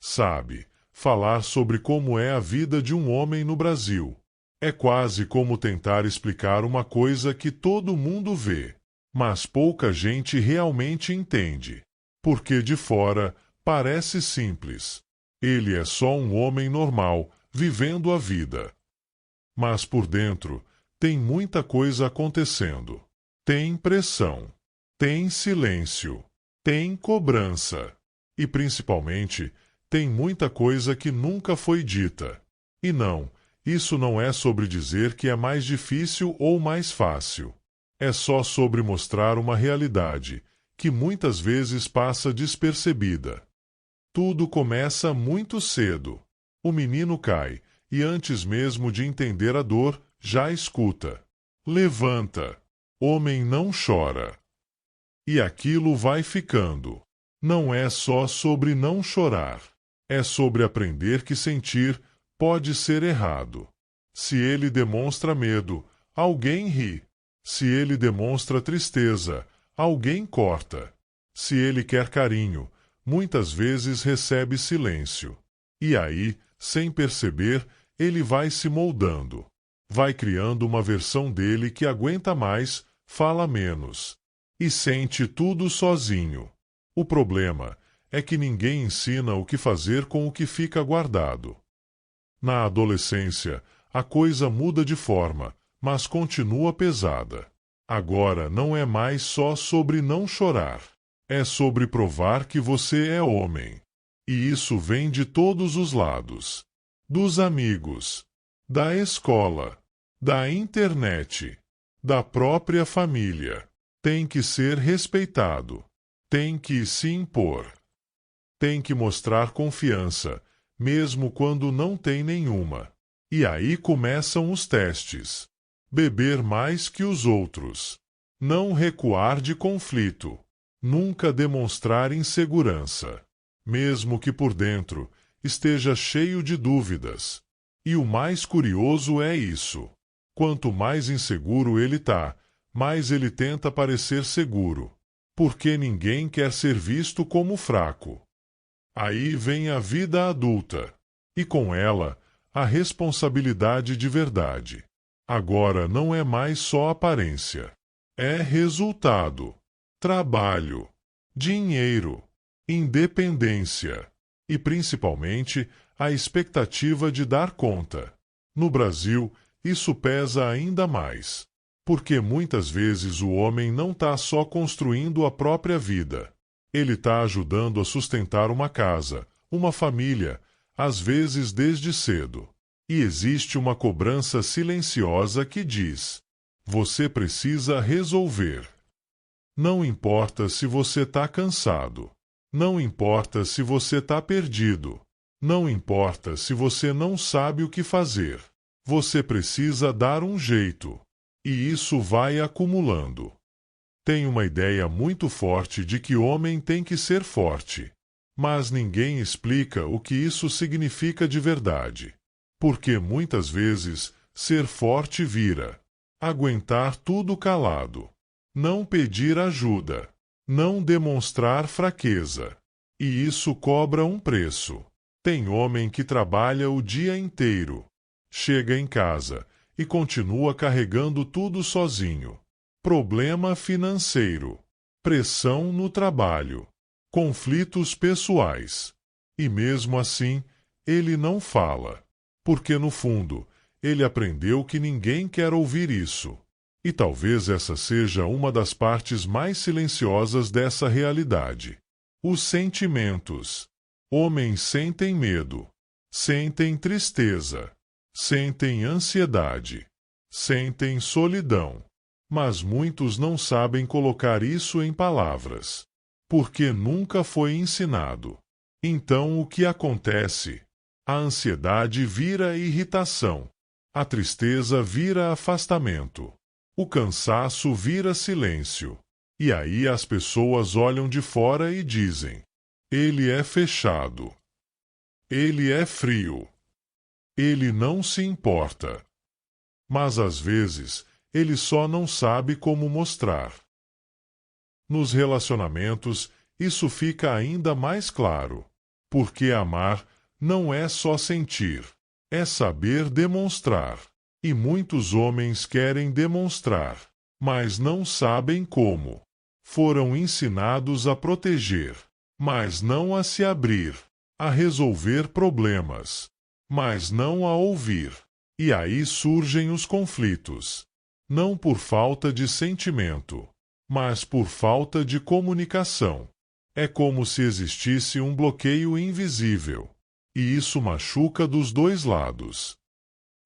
Sabe, falar sobre como é a vida de um homem no Brasil é quase como tentar explicar uma coisa que todo mundo vê, mas pouca gente realmente entende. Porque de fora parece simples. Ele é só um homem normal, vivendo a vida. Mas por dentro tem muita coisa acontecendo. Tem pressão, tem silêncio, tem cobrança. E principalmente, tem muita coisa que nunca foi dita. E não, isso não é sobre dizer que é mais difícil ou mais fácil. É só sobre mostrar uma realidade que muitas vezes passa despercebida. Tudo começa muito cedo. O menino cai e antes mesmo de entender a dor, já escuta. Levanta. Homem não chora. E aquilo vai ficando. Não é só sobre não chorar. É sobre aprender que sentir pode ser errado. Se ele demonstra medo, alguém ri. Se ele demonstra tristeza, alguém corta. Se ele quer carinho, muitas vezes recebe silêncio. E aí, sem perceber, ele vai se moldando. Vai criando uma versão dele que aguenta mais, fala menos. E sente tudo sozinho. O problema é que ninguém ensina o que fazer com o que fica guardado. Na adolescência, a coisa muda de forma, mas continua pesada. Agora não é mais só sobre não chorar. É sobre provar que você é homem. E isso vem de todos os lados. Dos amigos, da escola, da internet, da própria família. Tem que ser respeitado. Tem que se impor. Tem que mostrar confiança, mesmo quando não tem nenhuma. E aí começam os testes. Beber mais que os outros. Não recuar de conflito. Nunca demonstrar insegurança. Mesmo que por dentro esteja cheio de dúvidas. E o mais curioso é isso. Quanto mais inseguro ele está, mais ele tenta parecer seguro. Porque ninguém quer ser visto como fraco. Aí vem a vida adulta. E com ela, a responsabilidade de verdade. Agora não é mais só aparência. É resultado, trabalho, dinheiro, independência. E principalmente, a expectativa de dar conta. No Brasil, isso pesa ainda mais. Porque muitas vezes o homem não está só construindo a própria vida. Ele está ajudando a sustentar uma casa, uma família, às vezes desde cedo. E existe uma cobrança silenciosa que diz: você precisa resolver. Não importa se você está cansado. Não importa se você está perdido. Não importa se você não sabe o que fazer. Você precisa dar um jeito. E isso vai acumulando. Tem uma ideia muito forte de que homem tem que ser forte. Mas ninguém explica o que isso significa de verdade. Porque muitas vezes ser forte vira aguentar tudo calado, não pedir ajuda, não demonstrar fraqueza. E isso cobra um preço. Tem homem que trabalha o dia inteiro, chega em casa e continua carregando tudo sozinho. Problema financeiro, pressão no trabalho, conflitos pessoais. E mesmo assim, ele não fala. Porque no fundo, ele aprendeu que ninguém quer ouvir isso. E talvez essa seja uma das partes mais silenciosas dessa realidade. Os sentimentos. Homens sentem medo, sentem tristeza, sentem ansiedade, sentem solidão. Mas muitos não sabem colocar isso em palavras. Porque nunca foi ensinado. Então o que acontece? A ansiedade vira irritação. A tristeza vira afastamento. O cansaço vira silêncio. E aí as pessoas olham de fora e dizem: ele é fechado. Ele é frio. Ele não se importa. Mas às vezes, ele só não sabe como mostrar. Nos relacionamentos, isso fica ainda mais claro. Porque amar não é só sentir, é saber demonstrar. E muitos homens querem demonstrar, mas não sabem como. Foram ensinados a proteger, mas não a se abrir, a resolver problemas, mas não a ouvir. E aí surgem os conflitos. Não por falta de sentimento, mas por falta de comunicação. É como se existisse um bloqueio invisível. E isso machuca dos dois lados.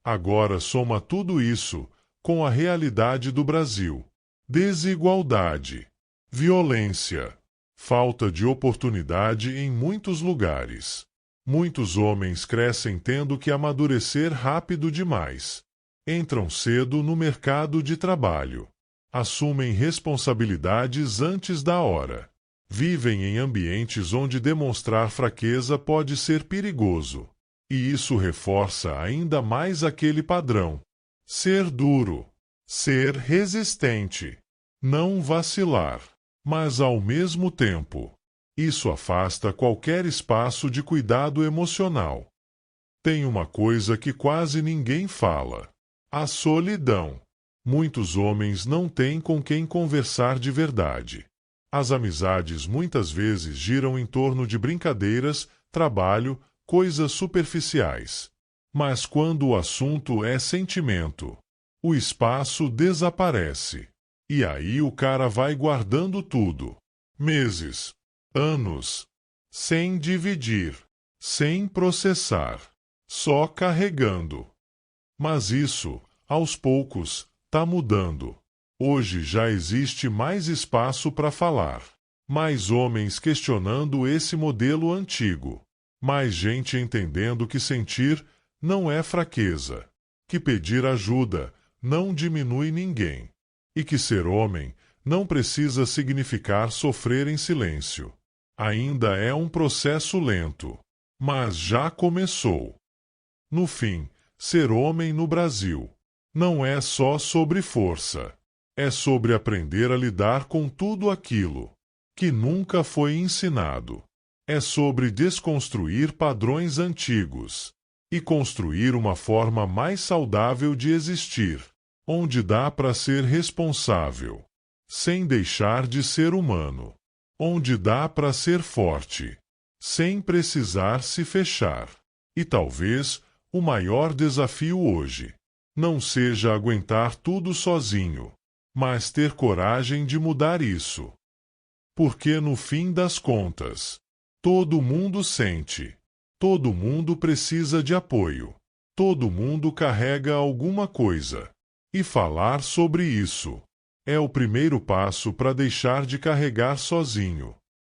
Agora soma tudo isso com a realidade do Brasil: desigualdade, violência, falta de oportunidade em muitos lugares. Muitos homens crescem tendo que amadurecer rápido demais. Entram cedo no mercado de trabalho. Assumem responsabilidades antes da hora. Vivem em ambientes onde demonstrar fraqueza pode ser perigoso. E isso reforça ainda mais aquele padrão: ser duro, ser resistente, não vacilar. Mas, ao mesmo tempo, isso afasta qualquer espaço de cuidado emocional. Tem uma coisa que quase ninguém fala: a solidão. Muitos homens não têm com quem conversar de verdade. As amizades muitas vezes giram em torno de brincadeiras, trabalho, coisas superficiais. Mas quando o assunto é sentimento, o espaço desaparece. E aí o cara vai guardando tudo. Meses, anos, sem dividir, sem processar, só carregando. Mas isso, aos poucos, tá mudando. Hoje já existe mais espaço para falar. Mais homens questionando esse modelo antigo. Mais gente entendendo que sentir não é fraqueza, que pedir ajuda não diminui ninguém, e que ser homem não precisa significar sofrer em silêncio. Ainda é um processo lento, mas já começou. No fim, ser homem no Brasil não é só sobre força, é sobre aprender a lidar com tudo aquilo que nunca foi ensinado. É sobre desconstruir padrões antigos e construir uma forma mais saudável de existir, onde dá para ser responsável, sem deixar de ser humano, onde dá para ser forte, sem precisar se fechar. E talvez o maior desafio hoje não seja aguentar tudo sozinho, mas ter coragem de mudar isso. Porque no fim das contas, todo mundo sente, todo mundo precisa de apoio, todo mundo carrega alguma coisa. E falar sobre isso é o primeiro passo para deixar de carregar sozinho.